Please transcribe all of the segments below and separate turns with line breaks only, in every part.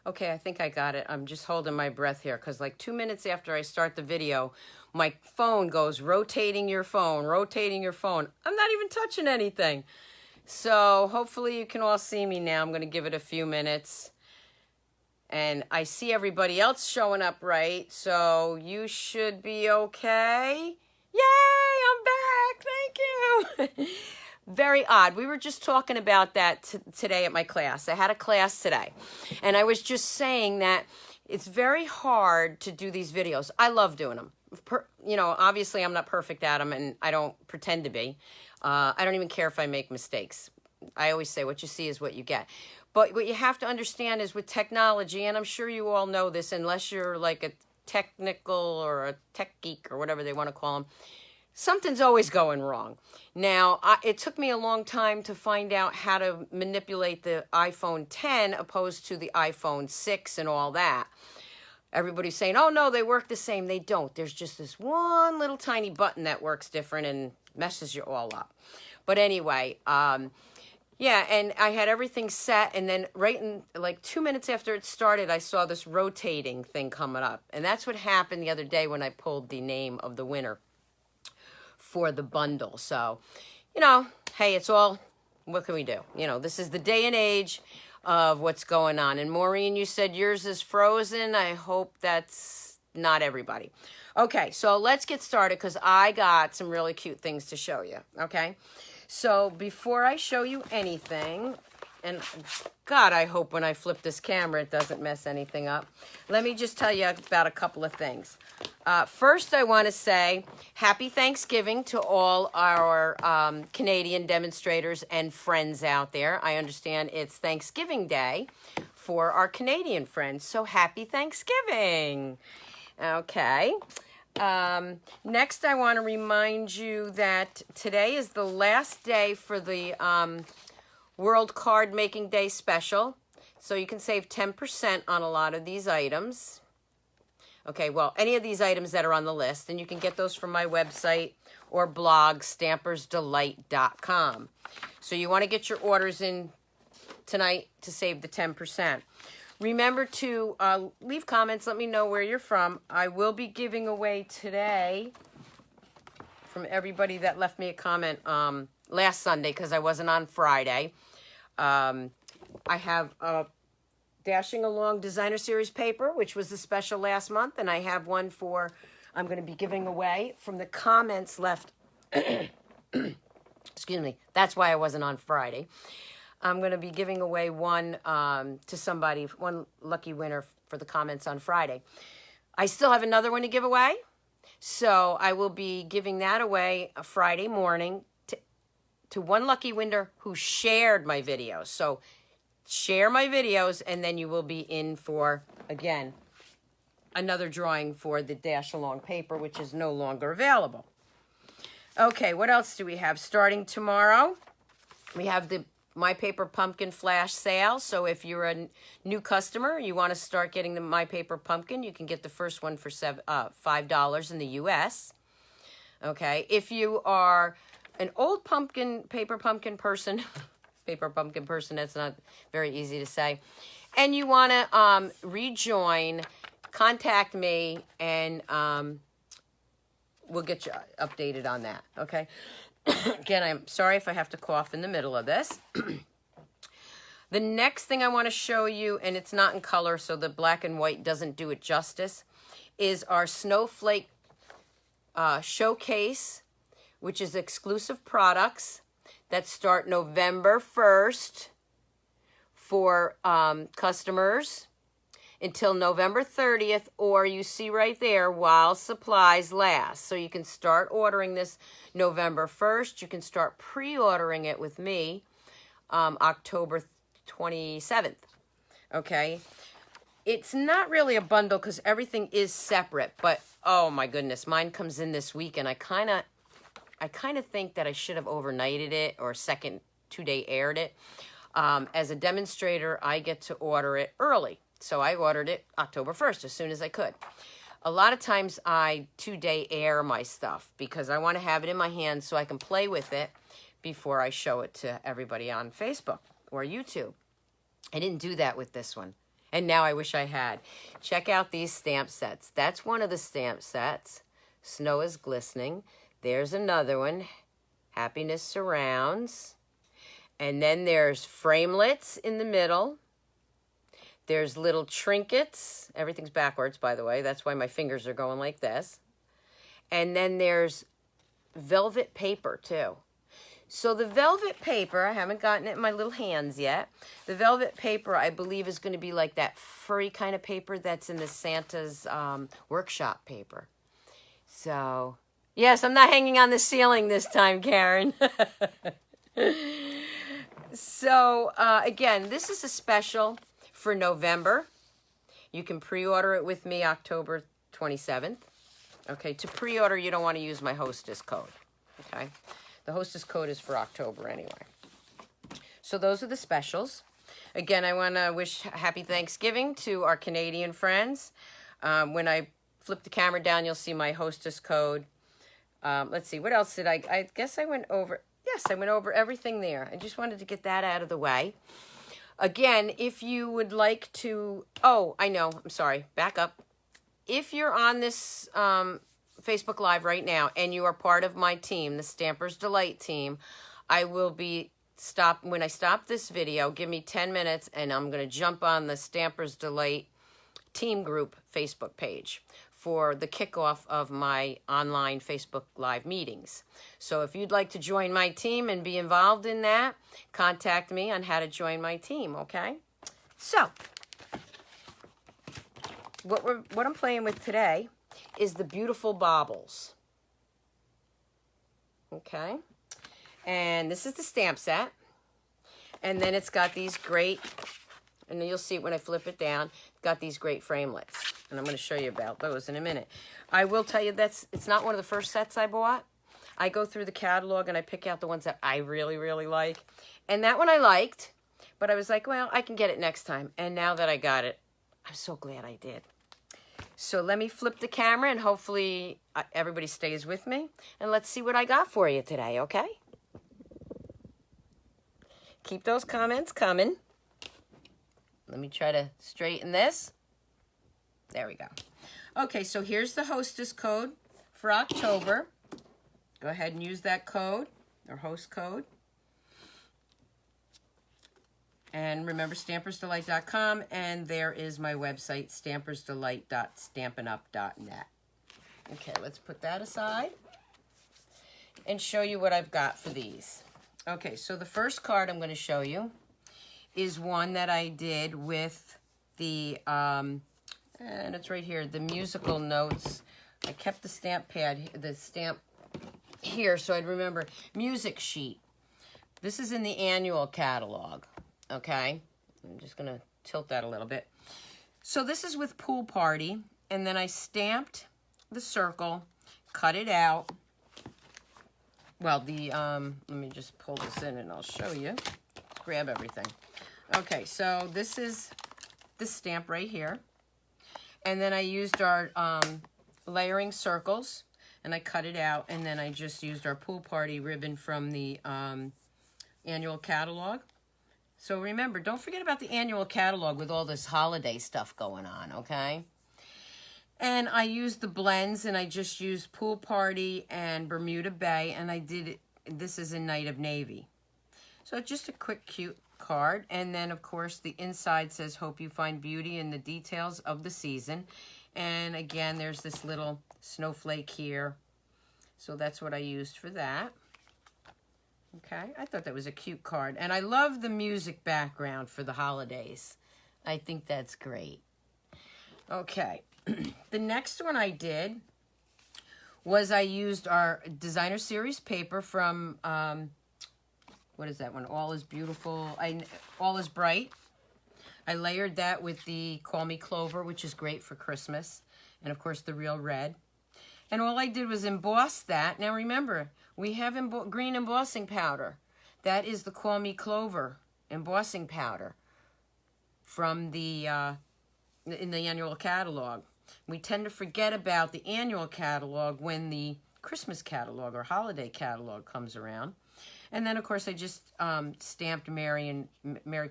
Okay, I think I got it. I'm just holding my breath here because like 2 minutes after I start the video, my phone goes rotating your phone, rotating your phone. I'm not even touching anything. So hopefully you can all see me now. I'm going to give it a few minutes. And I see everybody else showing up right, so you should be okay. Yay, I'm back. Thank you. Very odd. We were just talking about that today at my class. I had a class today, and I was just saying that it's very hard to do these videos. I love doing them. You know, obviously I'm not perfect at them, and I don't pretend to be. I don't even care if I make mistakes. I always say what you see is what you get. But what you have to understand is with technology, and I'm sure you all know this unless you're like a technical or a tech geek or whatever they want to call them, something's always going wrong. Now, it took me a long time to find out how to manipulate the iPhone 10 opposed to the iPhone 6 and all that. Everybody's saying, oh, no, they work the same. They don't. There's just this one little tiny button that works different and messes you all up. But anyway, yeah, and I had everything set, and then right in like 2 minutes after it started, I saw this rotating thing coming up. And that's what happened the other day when I pulled the name of the winner for the bundle. So, you know, hey, it's all, what can we do? You know, this is the day and age of what's going on. And Maureen, you said yours is frozen. I hope that's not everybody. Okay, so let's get started because I got some really cute things to show you, okay? So before I show you anything, and God, I hope when I flip this camera it doesn't mess anything up. Let me just tell you about a couple of things. First, I want to say happy Thanksgiving to all our Canadian demonstrators and friends out there. I understand it's Thanksgiving Day for our Canadian friends, so happy Thanksgiving. Okay. Next, I want to remind you that today is the last day for the World Card Making Day special. So you can save 10% on a lot of these items. Okay, well, any of these items that are on the list, and you can get those from my website or blog, Stampersdelight.com. So you want to get your orders in tonight to save the 10%. Remember to leave comments. Let me know where you're from. I will be giving away today from everybody that left me a comment last Sunday because I wasn't on Friday. I have a Dashing Along Designer Series paper, which was the special last month, and I have one for I'm going to be giving away from the comments left. Excuse me. That's why I wasn't on Friday. I'm going to be giving away one to somebody, one lucky winner for the comments on Friday. I still have another one to give away, so I will be giving that away Friday morning to one lucky winner who shared my videos. So share my videos, and then you will be in for, again, another drawing for the Dash Along paper, which is no longer available. Okay, what else do we have? Starting tomorrow, we have the My Paper Pumpkin Flash Sale. So if you're a new customer, you want to start getting the My Paper Pumpkin, you can get the first one for $5 in the U.S. Okay, if you are an old paper pumpkin person, that's not very easy to say, and you want to rejoin, contact me, and we'll get you updated on that, okay? Again, I'm sorry if I have to cough in the middle of this. The next thing I want to show you, and it's not in color, so the black and white doesn't do it justice, is our Snowflake Showcase, which is exclusive products that start November 1st for customers until November 30th, or you see right there, while supplies last. So you can start ordering this November 1st. You can start pre-ordering it with me October 27th, okay? It's not really a bundle because everything is separate, but oh my goodness, mine comes in this week, and I kind of think that I should have overnighted it or second 2-day aired it. As a demonstrator, I get to order it early. So I ordered it October 1st as soon as I could. A lot of times I 2-day air my stuff because I want to have it in my hands so I can play with it before I show it to everybody on Facebook or YouTube. I didn't do that with this one. And now I wish I had. Check out these stamp sets. That's one of the stamp sets. Snow is glistening. There's another one. Happiness surrounds. And then there's framelits in the middle. There's little trinkets. Everything's backwards, by the way. That's why my fingers are going like this. And then there's velvet paper, too. So the velvet paper, I haven't gotten it in my little hands yet. The velvet paper, I believe, is going to be like that furry kind of paper that's in the Santa's workshop paper. So, yes, I'm not hanging on the ceiling this time, Karen. So, again, this is a special for November. You can pre-order it with me October 27th. Okay, to pre-order, you don't want to use my hostess code. Okay. The hostess code is for October anyway. So those are the specials. Again, I want to wish happy Thanksgiving to our Canadian friends. When I flip the camera down, you'll see my hostess code. Let's see, what else did I guess I went over. Yes, I went over everything there. I just wanted to get that out of the way. Again, if you would like to, oh, I know, I'm sorry, back up. If you're on this Facebook Live right now, and you are part of my team, the Stampersdelight team, I will be when I stop this video, give me 10 minutes, and I'm going to jump on the Stampersdelight team group Facebook page for the kickoff of my online Facebook Live meetings. So if you'd like to join my team and be involved in that, contact me on how to join my team, okay? So, what I'm playing with today is the beautiful Baubles. Okay. And this is the stamp set. And then it's got these great, and you'll see it when I flip it down, it's got these great framelits. And I'm going to show you about those in a minute. I will tell you it's not one of the first sets I bought. I go through the catalog and I pick out the ones that I really, really like. And that one I liked, but I was like, well, I can get it next time. And now that I got it, I'm so glad I did. So let me flip the camera and hopefully everybody stays with me. And let's see what I got for you today, okay? Keep those comments coming. Let me try to straighten this. There we go. Okay, so here's the hostess code for October. Go ahead and use that code, or host code. And remember, stampersdelight.com, and there is my website, stampersdelight.stampinup.net. Okay, let's put that aside and show you what I've got for these. Okay, so the first card I'm going to show you is one that I did with the, and it's right here, the musical notes. I kept the stamp pad, the stamp here, so I'd remember. Music sheet. This is in the annual catalog. Okay, I'm just going to tilt that a little bit. So this is with Pool Party, and then I stamped the circle, cut it out. Well, let me just pull this in and I'll show you. Grab everything. Okay, so this is the stamp right here. And then I used our layering circles, and I cut it out, and then I just used our Pool Party ribbon from the annual catalog. So remember, don't forget about the annual catalog with all this holiday stuff going on, okay? And I used the blends, and I just used Pool Party and Bermuda Bay, and I did it, this is in Night of Navy. So just a quick, cute card. And then, of course, the inside says, hope you find beauty in the details of the season. And again, there's this little snowflake here. So that's what I used for that. Okay, I thought that was a cute card. And I love the music background for the holidays. I think that's great. Okay, the next one I did was I used our designer series paper from, what is that one? All is Beautiful, All is Bright. I layered that with the Call Me Clover, which is great for Christmas. And of course the Real Red. And all I did was emboss that. Now remember, we have green embossing powder. That is the Call Me Clover embossing powder from the in the annual catalog. We tend to forget about the annual catalog when the Christmas catalog or holiday catalog comes around. And then, of course, I just stamped Merry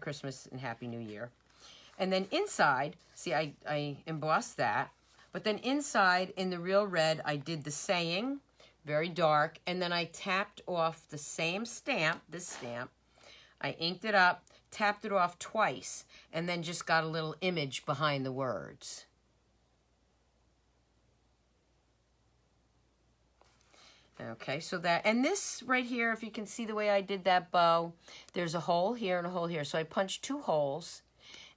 Christmas and Happy New Year. And then inside, see, I embossed that. But then inside, in the real red, I did the saying, very dark. And then I tapped off the same stamp, this stamp. I inked it up, tapped it off twice, and then just got a little image behind the words. Okay, so that, and this right here, if you can see the way I did that bow, there's a hole here and a hole here. So I punched 2 holes,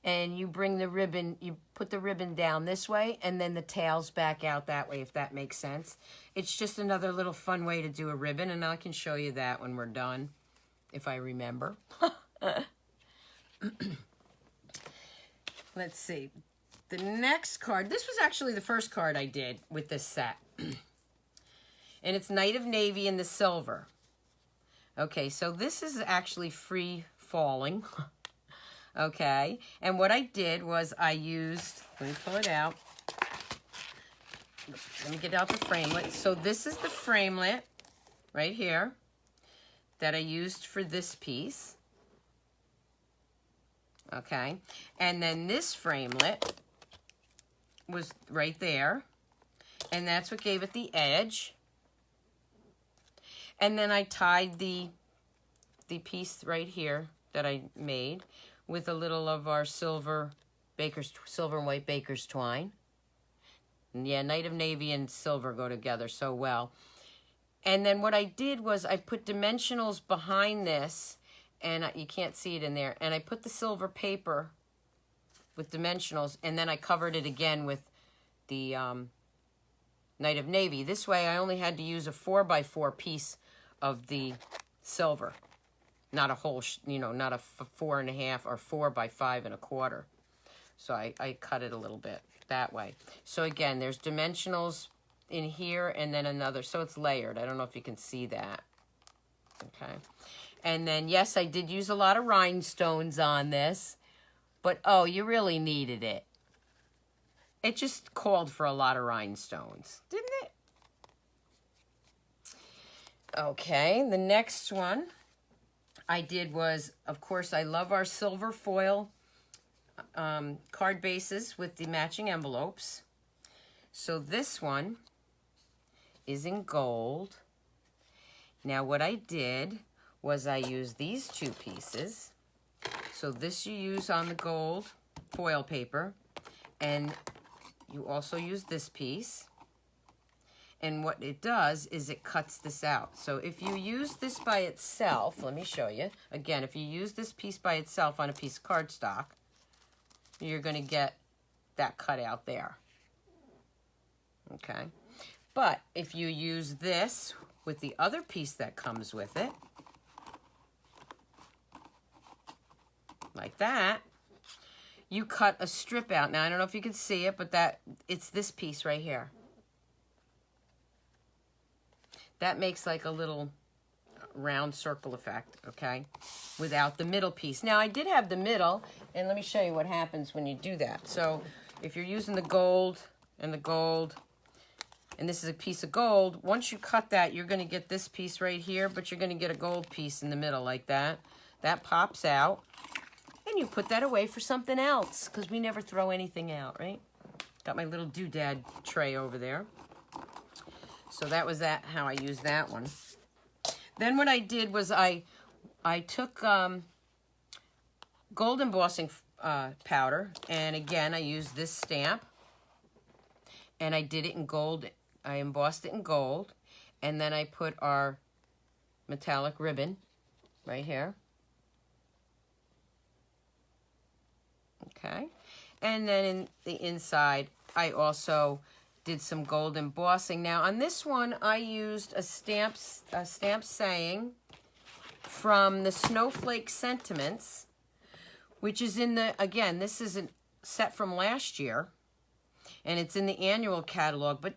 and you bring the ribbon, you put the ribbon down this way, and then the tails back out that way, if that makes sense. It's just another little fun way to do a ribbon, and I can show you that when we're done, if I remember. Let's see. The next card, this was actually the first card I did with this set. And it's Night of Navy in the silver. Okay, so this is actually free falling. Okay, and what I did was I used, let me pull it out. Let me get out the framelit. So this is the framelit right here that I used for this piece. Okay, and then this framelit was right there, and that's what gave it the edge. And then I tied the piece right here that I made with a little of our silver and white baker's twine. And yeah, Night of Navy and silver go together so well. And then what I did was I put dimensionals behind this, and you can't see it in there. And I put the silver paper with dimensionals, and then I covered it again with the Night of Navy. This way I only had to use a 4x4 piece of the silver, not a whole, not a 4.5 or 4x5 1/4. So I cut it a little bit that way. So again, there's dimensionals in here and then another, so it's layered. I don't know if you can see that. Okay. And then, yes, I did use a lot of rhinestones on this, but oh, you really needed it. It just called for a lot of rhinestones, didn't it? Okay, the next one I did was, of course, I love our silver foil card bases with the matching envelopes. So this one is in gold. Now what I did was I used these 2 pieces. So this you use on the gold foil paper, and you also use this piece. And what it does is it cuts this out. So if you use this by itself, let me show you. Again, if you use this piece by itself on a piece of cardstock, you're going to get that cut out there. Okay. But if you use this with the other piece that comes with it, like that, you cut a strip out. Now, I don't know if you can see it, but it's this piece right here. That makes like a little round circle effect, okay, without the middle piece. Now, I did have the middle, and let me show you what happens when you do that. So if you're using the gold, and this is a piece of gold, once you cut that, you're going to get this piece right here, but you're going to get a gold piece in the middle like that. That pops out, and you put that away for something else, because we never throw anything out, right? Got my little doodad tray over there. So that was how I used that one. Then what I did was I took gold embossing powder, and again I used this stamp, and I did it in gold. I embossed it in gold, and then I put our metallic ribbon right here. Okay, and then in the inside I also did some gold embossing. Now on this one I used a stamp saying from the Snowflake Sentiments, which is in the, again, this is a set from last year, and it's in the annual catalog, but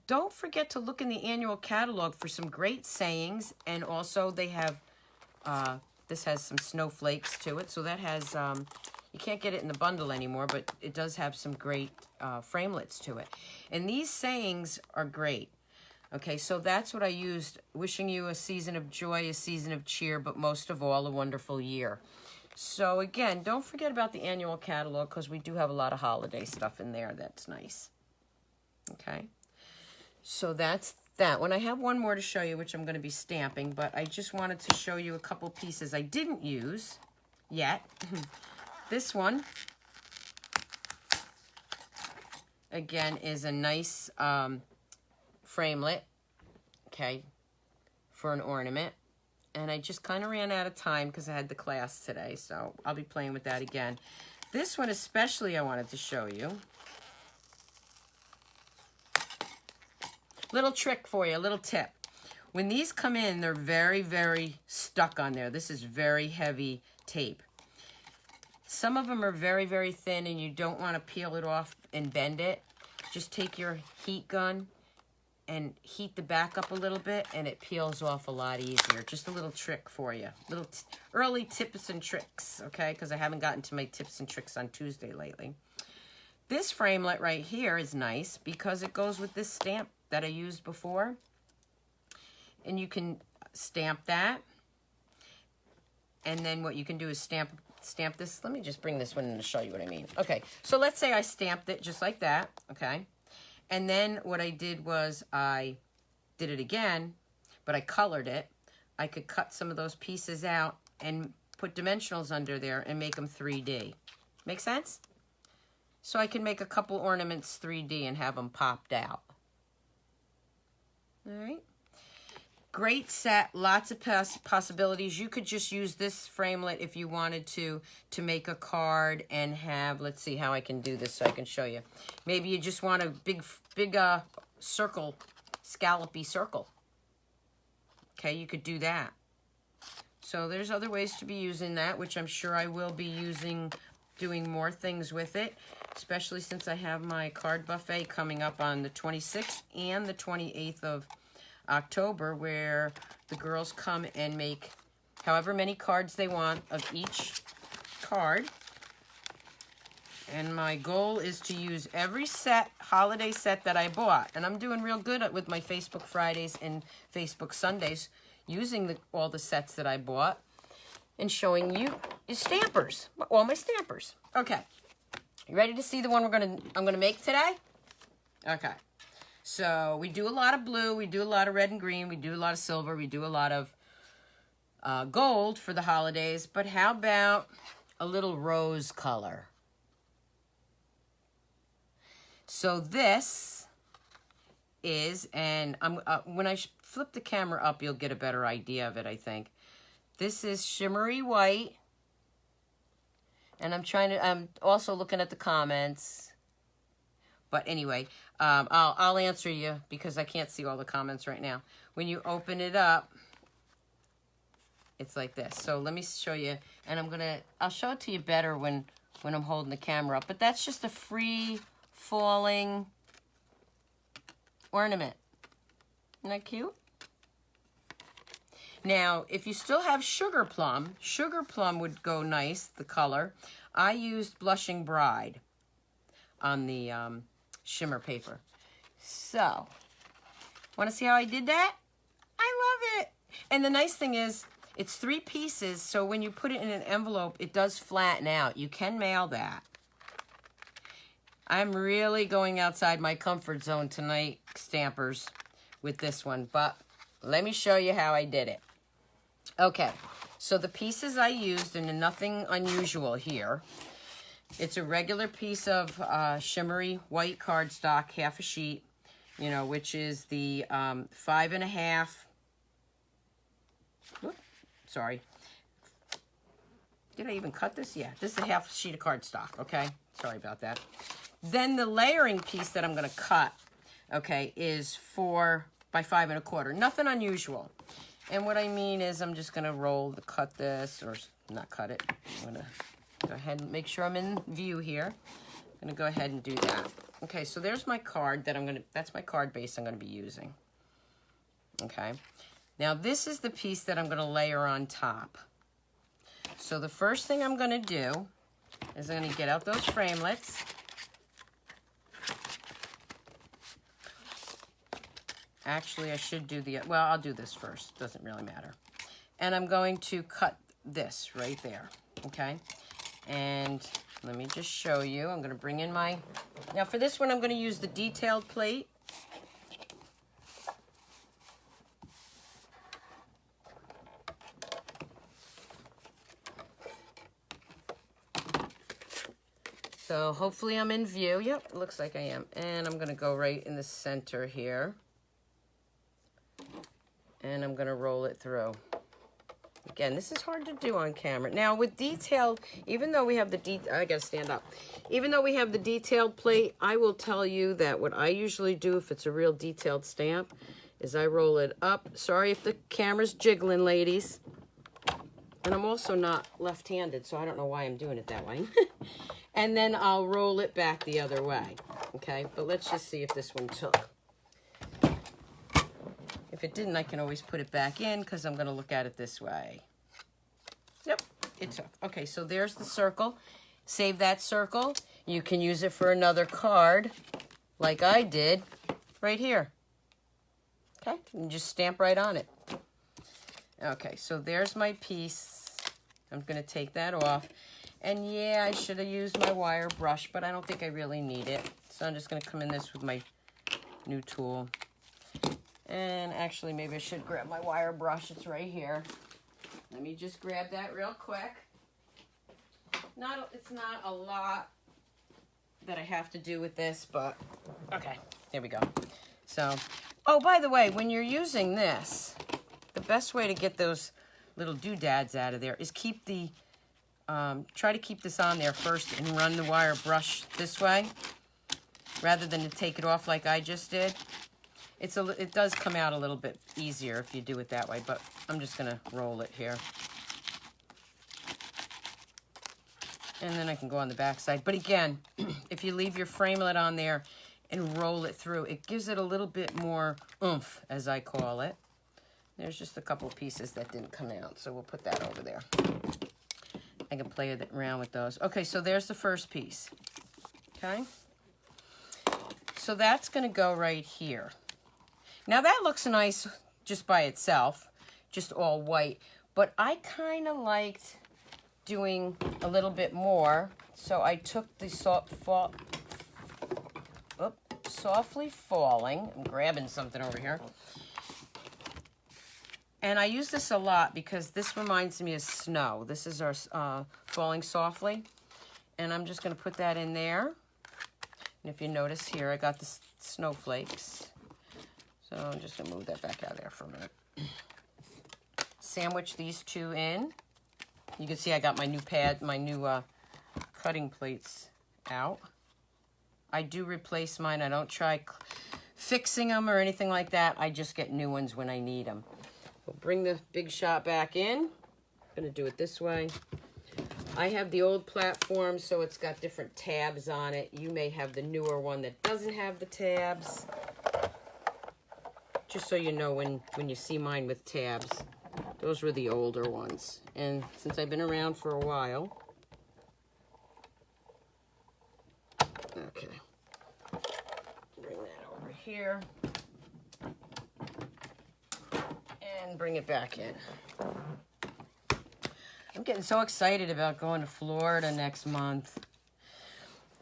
don't forget to look in the annual catalog for some great sayings, and also they have, this has some snowflakes to it, so that has, you can't get it in the bundle anymore, but it does have some great framelits to it. And these sayings are great. Okay, so that's what I used. Wishing you a season of joy, a season of cheer, but most of all, a wonderful year. So again, don't forget about the annual catalog because we do have a lot of holiday stuff in there that's nice. Okay, so that's that one. I have one more to show you, which I'm going to be stamping, but I just wanted to show you a couple pieces I didn't use yet. This one, again, is a nice framelit, okay, for an ornament. And I just kind of ran out of time because I had the class today, so I'll be playing with that again. This one especially I wanted to show you. Little trick for you, a little tip. When these come in, they're very, very stuck on there. This is very heavy tape. Some of them are very, very thin and you don't want to peel it off and bend it. Just take your heat gun and heat the back up a little bit and it peels off a lot easier. Just a little trick for you. Little early tips and tricks, okay? Because I haven't gotten to my tips and tricks on Tuesday lately. This framelit right here is nice because it goes with this stamp that I used before. And you can stamp that. And then what you can do is stamp this. Let me just bring this one in to show you what I mean. Okay, so let's say I stamped it just like that, okay? And then what I did was I did it again, but I colored it. I could cut some of those pieces out and put dimensionals under there and make them 3D. Make sense? So I can make a couple ornaments 3D and have them popped out. All right. Great set, lots of possibilities. You could just use this framelit if you wanted to make a card and have, let's see how I can do this so I can show you. Maybe you just want a big circle, scallopy circle. Okay, you could do that. So there's other ways to be using that, which I'm sure I will be doing more things with it, especially since I have my card buffet coming up on the 26th and the 28th of October, where the girls come and make however many cards they want of each card. And my goal is to use every holiday set that I bought. And I'm doing real good with my Facebook Fridays and Facebook Sundays using all the sets that I bought and showing you stampers, all my stampers. Okay, you ready to see the one I'm gonna make today? Okay. So we do a lot of blue, we do a lot of red and green, we do a lot of silver, we do a lot of gold for the holidays, but how about a little rose color? So this is, and when I flip the camera up, you'll get a better idea of it, I think. This is shimmery white, and I'm also looking at the comments. But anyway, I'll answer you because I can't see all the comments right now. When you open it up, it's like this. So let me show you, and I'll show it to you better when I'm holding the camera up. But that's just a free falling ornament. Isn't that cute? Now, if you still have sugar plum would go nice, the color. I used Blushing Bride on the shimmer paper. So, want to see how I did that? I love it. And the nice thing is, it's 3 pieces, so when you put it in an envelope, it does flatten out. You can mail that. I'm really going outside my comfort zone tonight, Stampers, with this one, but let me show you how I did it. Okay, so the pieces I used, and nothing unusual here. It's a regular piece of shimmery white cardstock, half a sheet, which is the 5.5. Whoop, sorry. Did I even cut this? Yeah, this is a half sheet of cardstock, okay? Sorry about that. Then the layering piece that I'm going to cut, okay, is 4 by 5 1/4. Nothing unusual. And what I mean is I'm just going to cut this, or not cut it. I'm going to go ahead and make sure I'm in view here. I'm going to go ahead and do that. Okay, so there's my card that's my card base I'm going to be using. Okay. Now this is the piece that I'm going to layer on top. So the first thing I'm going to do is I'm going to get out those framelits. Actually, I should do I'll do this first. Doesn't really matter. And I'm going to cut this right there. okay? And let me just show you. I'm going to bring in my... Now for this one, I'm going to use the detailed plate. So hopefully I'm in view. Yep, it looks like I am. And I'm going to go right in the center here. And I'm going to roll it through. Again, this is hard to do on camera. Now with detailed, even though we have the I gotta stand up. Even though we have the detailed plate, I will tell you that what I usually do if it's a real detailed stamp is I roll it up. Sorry if the camera's jiggling, ladies. And I'm also not left-handed, so I don't know why I'm doing it that way. And then I'll roll it back the other way, okay? But let's just see if this one took. If it didn't, I can always put it back in because I'm going to look at it this way. Yep, it took. Okay, so there's the circle. Save that circle. You can use it for another card like I did right here. Okay, and just stamp right on it. Okay, so there's my piece. I'm going to take that off. And yeah, I should have used my wire brush, but I don't think I really need it. So I'm just going to come in this with my new tool. And actually, maybe I should grab my wire brush. It's right here. Let me just grab that real quick. It's not a lot that I have to do with this, but okay, there we go. So, oh, by the way, when you're using this, the best way to get those little doodads out of there is keep the, try to keep this on there first and run the wire brush this way, rather than to take it off like I just did. It does come out a little bit easier if you do it that way, but I'm just going to roll it here. And then I can go on the back side. But again, if you leave your framelit on there and roll it through, it gives it a little bit more oomph, as I call it. There's just a couple of pieces that didn't come out, so we'll put that over there. I can play around with those. Okay, so there's the first piece. Okay? So that's going to go right here. Now that looks nice just by itself, just all white, but I kind of liked doing a little bit more, so I took the softly falling, I'm grabbing something over here, and I use this a lot because this reminds me of snow. This is our falling softly, and I'm just going to put that in there, and if you notice here, I got the snowflakes. So I'm just going to move that back out of there for a minute. Sandwich these two in. You can see I got my new cutting plates out. I do replace mine. I don't try fixing them or anything like that. I just get new ones when I need them. We'll bring the Big Shot back in. I'm going to do it this way. I have the old platform, so it's got different tabs on it. You may have the newer one that doesn't have the tabs. Just so you know, when you see mine with tabs, those were the older ones. And since I've been around for a while, okay, bring that over here and bring it back in. I'm getting so excited about going to Florida next month.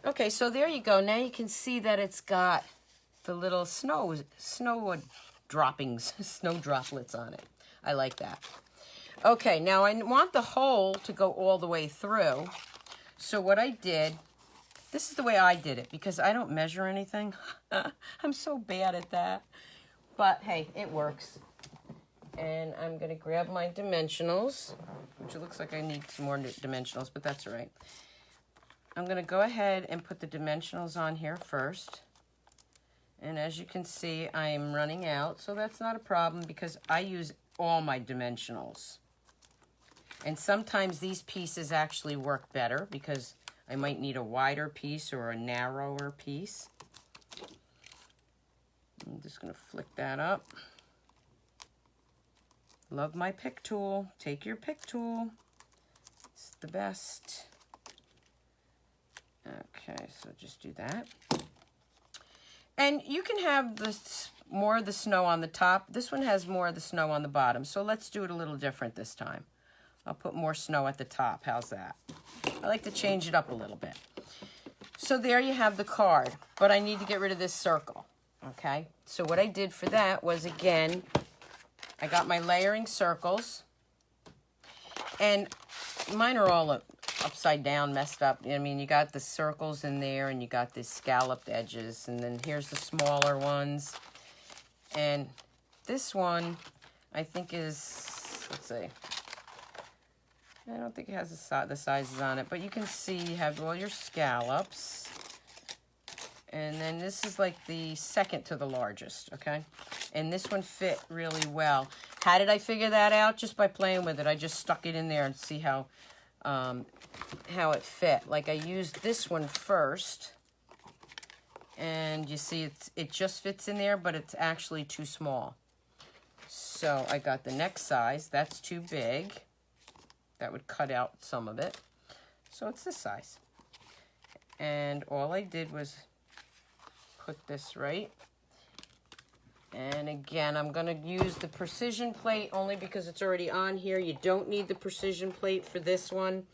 Okay, so there you go. Now you can see that it's got the little snow droppings, snow droplets on it. I like that. Okay, now I want the hole to go all the way through. So what I did, this is the way I did it because I don't measure anything. I'm so bad at that. But hey, it works. And I'm going to grab my dimensionals, which it looks like I need some more dimensionals, but that's all right. I'm going to go ahead and put the dimensionals on here first. And as you can see, I am running out, so that's not a problem because I use all my dimensionals. And sometimes these pieces actually work better because I might need a wider piece or a narrower piece. I'm just going to flick that up. Love my pick tool. Take your pick tool. It's the best. Okay, so just do that. And you can have more of the snow on the top. This one has more of the snow on the bottom. So let's do it a little different this time. I'll put more snow at the top. How's that? I like to change it up a little bit. So there you have the card, but I need to get rid of this circle, okay? So what I did for that was, again, I got my layering circles, and mine are all upside down, messed up. I mean, you got the circles in there, and you got the scalloped edges, and then here's the smaller ones. And this one, I think is, let's see, I don't think it has the sizes on it, but you can see you have all your scallops. And then this is like the second to the largest, okay? And this one fit really well. How did I figure that out? Just by playing with it. I just stuck it in there and see how it fit. Like I used this one first, and you see it just fits in there, but it's actually too small. So I got the next size. That's too big. That would cut out some of it. So it's this size. And all I did was put this right. And again, I'm going to use the precision plate only because it's already on here. You don't need the precision plate for this one.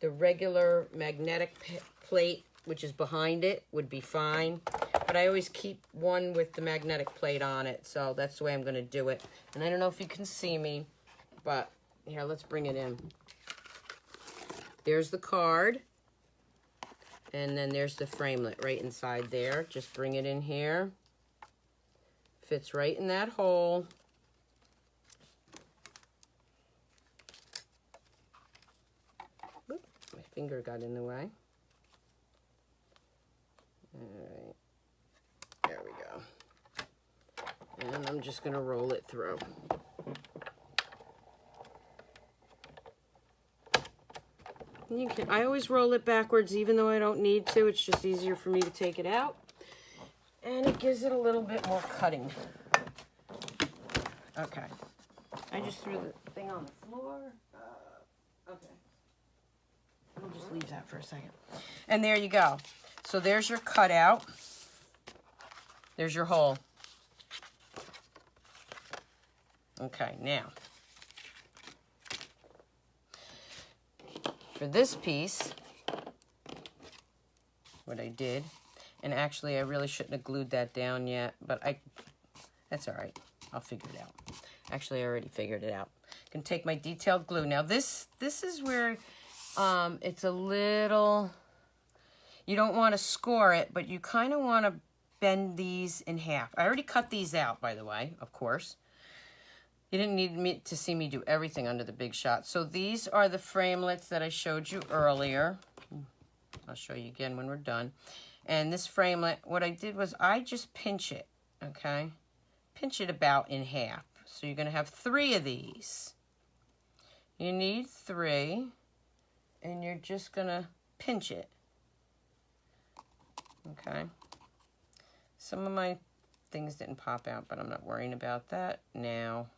The regular magnetic plate, which is behind it, would be fine. But I always keep one with the magnetic plate on it. So that's the way I'm going to do it. And I don't know if you can see me, but here, let's bring it in. There's the card. And then there's the framelit right inside there. Just bring it in here. Fits right in that hole. Oop, my finger got in the way. All right. There we go. And I'm just going to roll it through. I always roll it backwards even though I don't need to. It's just easier for me to take it out. And it gives it a little bit more cutting. Okay. I just threw the thing on the floor. Okay. We'll just leave that for a second. And there you go. So there's your cutout. There's your hole. Okay, now. For this piece, what I did, and actually I really shouldn't have glued that down yet, but that's all right. I'll figure it out. Actually, I already figured it out. I can take my detailed glue. Now this is where it's a little, you don't want to score it, but you kind of want to bend these in half. I already cut these out, by the way, of course. You didn't need to see me do everything under the big shot. So these are the framelits that I showed you earlier. I'll show you again when we're done. And this framelit, what I did was I just pinch it, okay? Pinch it about in half. So you're going to have 3 of these. You need 3, and you're just going to pinch it, okay? Some of my things didn't pop out, but I'm not worrying about that now.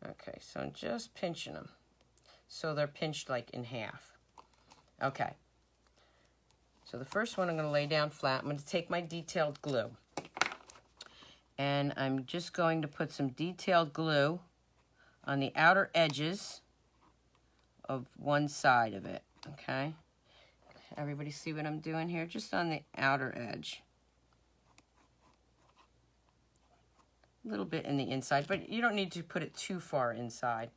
Okay, so I'm just pinching them. So they're pinched like in half. Okay. So the first one I'm going to lay down flat. I'm going to take my detailed glue. And I'm just going to put some detailed glue on the outer edges of one side of it. Okay? Everybody see what I'm doing here? Just on the outer edge. A little bit in the inside, but you don't need to put it too far inside.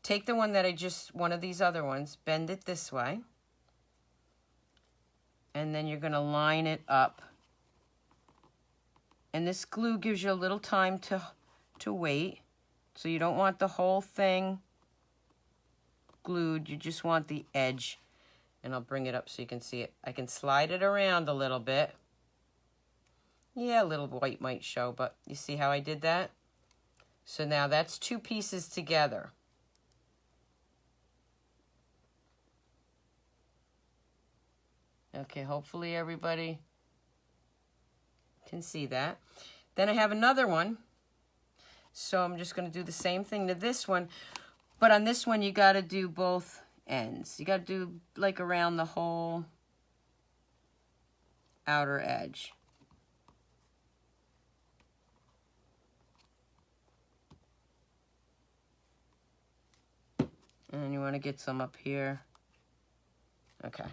Take the one that one of these other ones, bend it this way, and then you're going to line it up. And this glue gives you a little time to wait, so you don't want the whole thing glued, you just want the edge. And I'll bring it up so you can see it. I can slide it around a little bit. Yeah, a little white might show, but you see how I did that? So now that's 2 pieces together. Okay, hopefully everybody can see that. Then I have another one. So I'm just going to do the same thing to this one. But on this one, you got to do both ends. You got to do like around the whole outer edge. And you want to get some up here. Okay.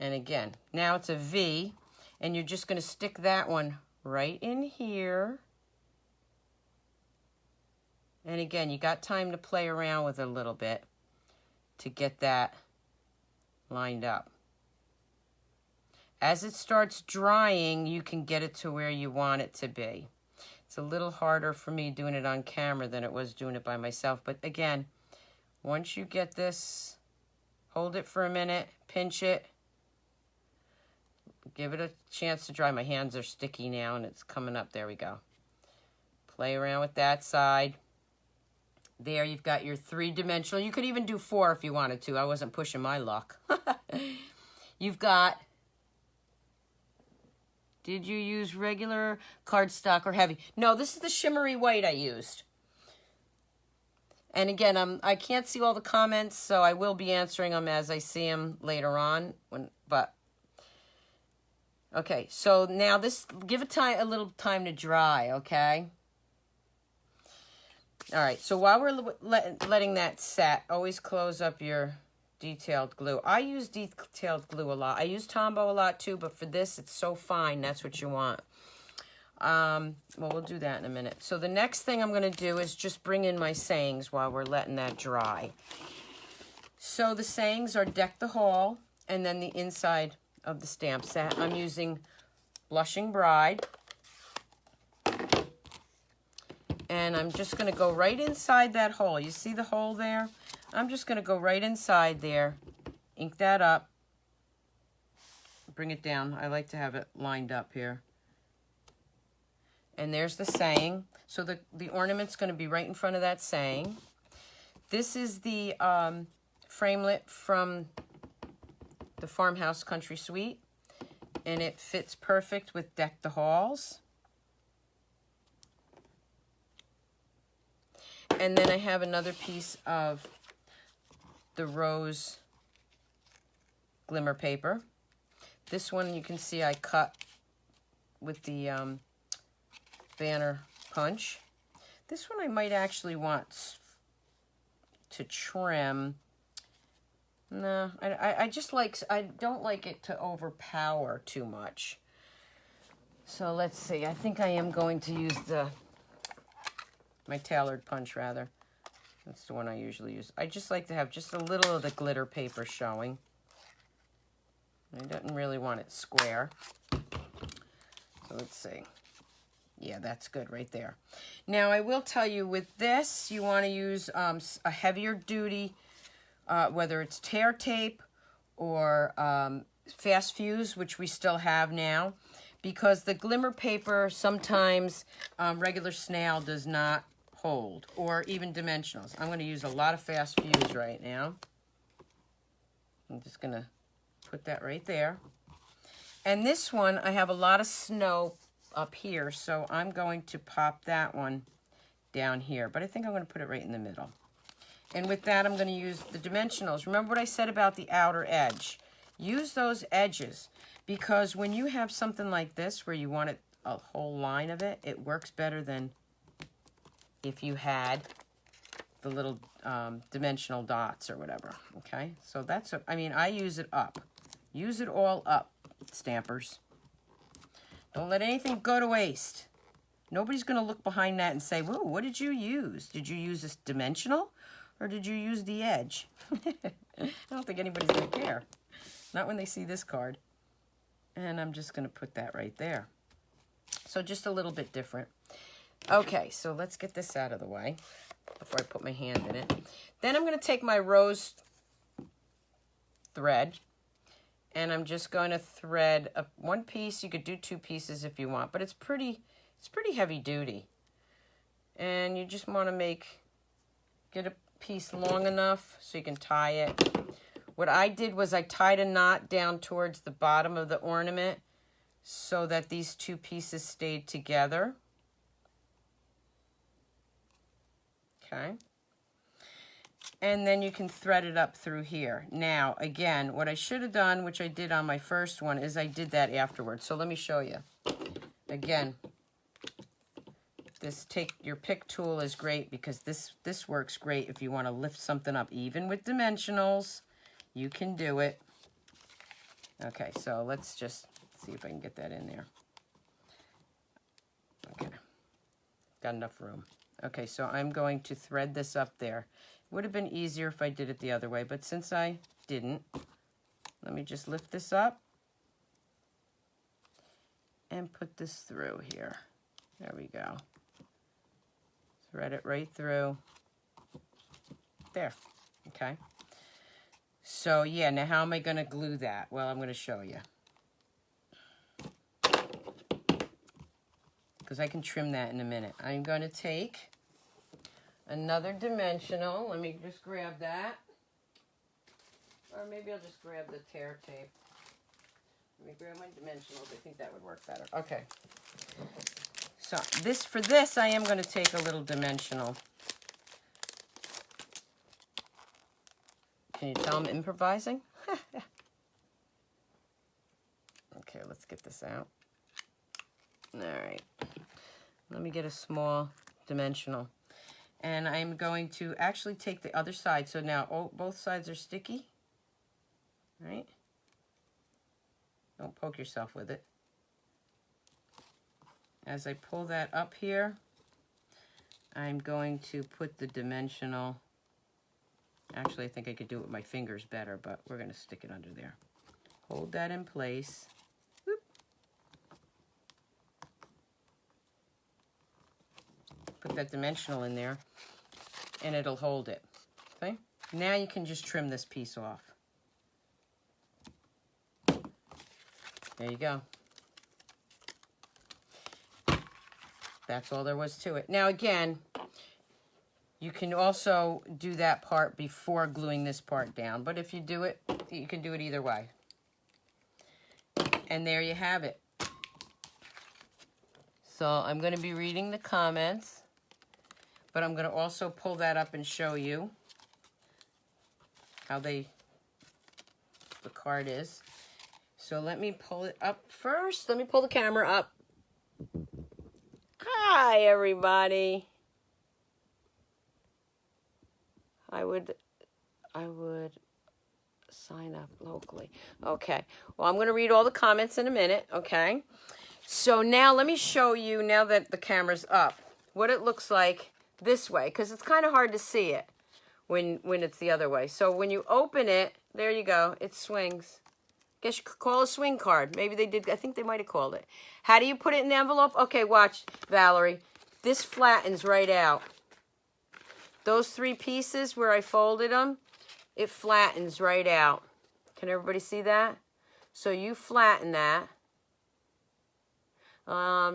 And again, now it's a V, and you're just going to stick that one right in here. And again, you got time to play around with it a little bit to get that lined up. As it starts drying, you can get it to where you want it to be. It's a little harder for me doing it on camera than it was doing it by myself. But again, once you get this, hold it for a minute, pinch it, give it a chance to dry. My hands are sticky now and it's coming up. There we go. Play around with that side. There, you've got your three-dimensional. You could even do 4 if you wanted to. I wasn't pushing my luck. You've got, did you use regular cardstock or heavy? No, this is the shimmery white I used. And again, I can't see all the comments, so I will be answering them as I see them later on. Okay, so now this, give it a little time to dry, okay? All right, so while we're letting that set, always close up your detailed glue. I use detailed glue a lot. I use Tombow a lot too, but for this, it's so fine. That's what you want. Well, we'll do that in a minute. So the next thing I'm going to do is just bring in my sayings while we're letting that dry. So the sayings are Deck the Hall, and then the inside of the stamp set. I'm using Blushing Bride. And I'm just going to go right inside that hole. You see the hole there? I'm just going to go right inside there, ink that up, bring it down. I like to have it lined up here. And there's the saying. So the ornament's going to be right in front of that saying. This is the framelit from the Farmhouse Country Suite. And it fits perfect with Deck the Halls. And then I have another piece of the rose glimmer paper. This one you can see I cut with the banner punch. This one I might actually want to trim. No, I don't like it to overpower too much. So let's see. I think I am going to use my tailored punch rather. That's the one I usually use. I just like to have just a little of the glitter paper showing. I don't really want it square. So let's see. Yeah, that's good right there. Now I will tell you with this, you want to use a heavier duty, whether it's tear tape or fast fuse, which we still have now, because the glimmer paper sometimes regular snail does not hold, or even dimensionals. I'm going to use a lot of fast fuse right now. I'm just going to put that right there. And this one, I have a lot of snow up here, so I'm going to pop that one down here. But I think I'm going to put it right in the middle. And with that, I'm going to use the dimensionals. Remember what I said about the outer edge? Use those edges, because when you have something like this where you want it, a whole line of it, it works better than if you had the little dimensional dots or whatever, okay? So that's, I use it up. Use it all up, stampers. Don't let anything go to waste. Nobody's going to look behind that and say, whoa, what did you use? Did you use this dimensional or did you use the edge? I don't think anybody's going to care. Not when they see this card. And I'm just going to put that right there. So just a little bit different. Okay, so let's get this out of the way before I put my hand in it. Then I'm going to take my rose thread, and I'm just going to thread one piece. You could do 2 pieces if you want, but it's pretty heavy duty. And you just want to get a piece long enough so you can tie it. What I did was I tied a knot down towards the bottom of the ornament so that these 2 pieces stayed together. Okay. And then you can thread it up through here. Now, again, what I should have done, which I did on my first one, is I did that afterwards. So let me show you. Again, Your pick tool is great because this works great if you want to lift something up. Even with dimensionals, you can do it. Okay, so let's just see if I can get that in there. Okay, got enough room. Okay, so I'm going to thread this up there. It would have been easier if I did it the other way, but since I didn't, let me just lift this up and put this through here. There we go. Thread it right through. There. Okay. So yeah, now how am I going to glue that? Well, I'm going to show you. Because I can trim that in a minute. I'm going to take another dimensional. Let me just grab that. Or maybe I'll just grab the tear tape. Let me grab my dimensionals. I think that would work better. Okay. So for this, I am going to take a little dimensional. Can you tell I'm improvising? Okay, let's get this out. All right. Let me get a small dimensional. And I'm going to actually take the other side. So now both sides are sticky. Right? Don't poke yourself with it. As I pull that up here, I'm going to put the dimensional. Actually, I think I could do it with my fingers better, but we're going to stick it under there. Hold that in place. Whoop. Put that dimensional in there, and it'll hold it. Okay? Now you can just trim this piece off. There you go. That's all there was to it. Now again, you can also do that part before gluing this part down. But if you do it, you can do it either way. And there you have it. So I'm going to be reading the comments, but I'm going to also pull that up and show you how the card is. So let me pull it up first. Let me pull the camera up. Hi, everybody. I would sign up locally. Okay. Well, I'm going to read all the comments in a minute, okay? So now let me show you, now that the camera's up, what it looks like this way, because it's kind of hard to see it when it's the other way. So when you open it, there you go. It swings. Guess you could call it a swing card. Maybe they did. I think they might have called it. How do you put it in the envelope? Okay, watch, Valerie. This flattens right out. Those three pieces where I folded them, it flattens right out. Can everybody see that? So you flatten that.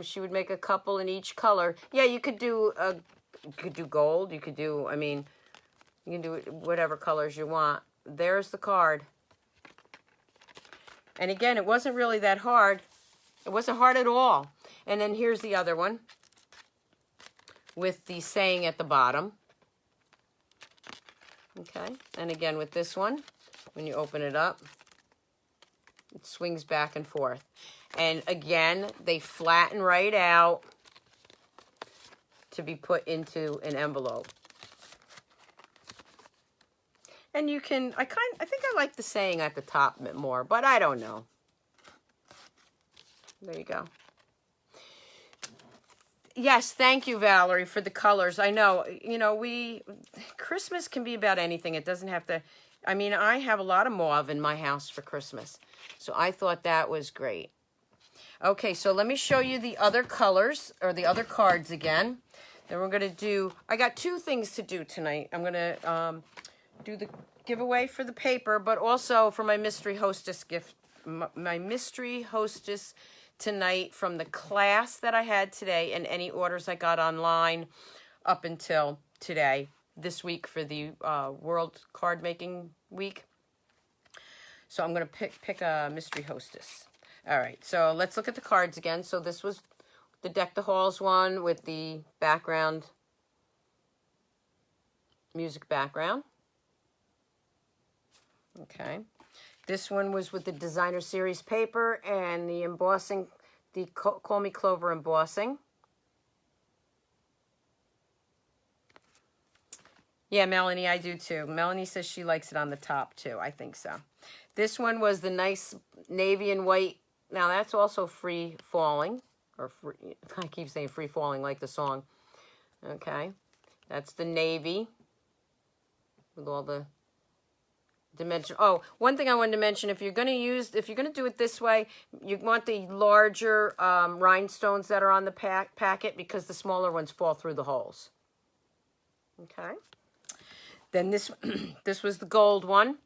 She would make a couple in each color. Yeah, you could do gold. You could do, I mean, you can do whatever colors you want. There's the card. And again, it wasn't really that hard. It wasn't hard at all. And then here's the other one with the saying at the bottom. Okay, and again with this one, when you open it up, it swings back and forth. And again, they flatten right out to be put into an envelope. And you can, I think I like the saying at the top a bit more, but I don't know. There you go. Yes, thank you, Valerie, for the colors. I know, you know, Christmas can be about anything. It doesn't have to, I mean, I have a lot of mauve in my house for Christmas. So I thought that was great. Okay, so let me show you the other colors, or the other cards again. Then we're going to do, I got two things to do tonight. I'm going to do the giveaway for the paper, but also for my mystery hostess gift, my mystery hostess tonight from the class that I had today and any orders I got online up until today, this week for the World Card Making Week. So I'm going to pick a mystery hostess. All right, so let's look at the cards again. So this was the Deck the Halls one with the background, music background. Okay. This one was with the Designer Series paper and the embossing, the Call Me Clover embossing. Yeah, Melanie, I do too. Melanie says she likes it on the top too. I think so. This one was the nice navy and white. Now that's also free falling, or free, I keep saying free falling like the song. Okay, that's the navy with all the dimension. Oh, one thing I wanted to mention: if you're going to do it this way, you want the larger rhinestones that are on the packet because the smaller ones fall through the holes. Okay. Then this this was the gold one.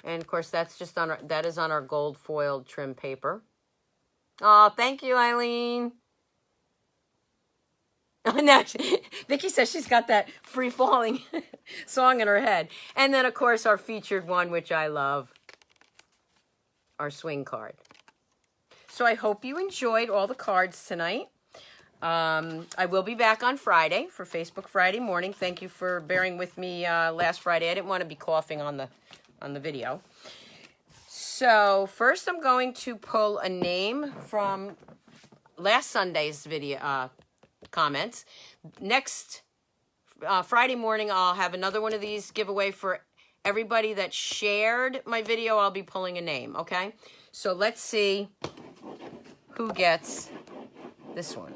And of course that's just on that is on our gold foiled trim paper. Oh, thank you, Eileen. Now, Vicki says she's got that free falling song in her head. And then of course our featured one, which I love, our swing card. So I hope you enjoyed all the cards tonight. I will be back on Friday for Facebook Friday morning. Thank you for bearing with me last Friday. I didn't want to be coughing on the video. So first I'm going to pull a name from last Sunday's video comments. Next Friday morning I'll have another one of these giveaway for everybody that shared my video. I'll be pulling a name, okay? So let's see who gets this one.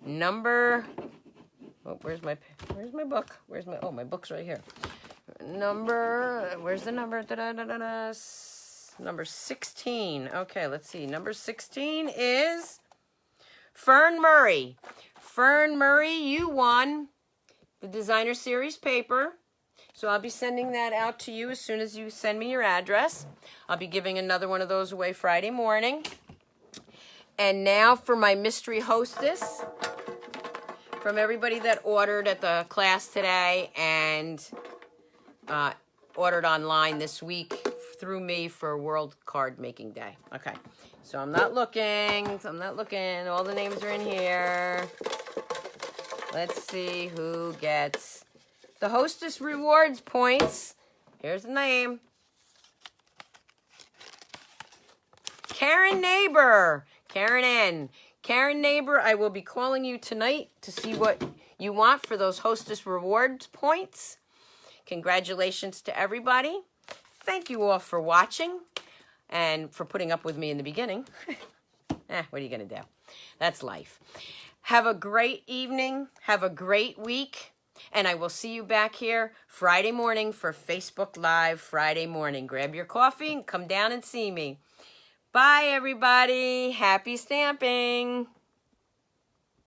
Number, oh, where's my book? Oh, my book's right here. Where's the number? Number 16. Okay, let's see. Number 16 is Fern Murray. Fern Murray, you won the Designer Series paper. So I'll be sending that out to you as soon as you send me your address. I'll be giving another one of those away Friday morning. And now for my mystery hostess. From everybody that ordered at the class today and ordered online this week through me for World Card Making Day. Okay, so I'm not looking. All the names are in here. Let's see who gets the hostess rewards points. Here's the name. Karen Neighbor. Karen N. Karen Neighbor, I will be calling you tonight to see what you want for those hostess rewards points. Congratulations to everybody. Thank you all for watching and for putting up with me in the beginning. What are you going to do? That's life. Have a great evening. Have a great week. And I will see you back here Friday morning for Facebook Live Friday morning. Grab your coffee and come down and see me. Bye, everybody. Happy stamping.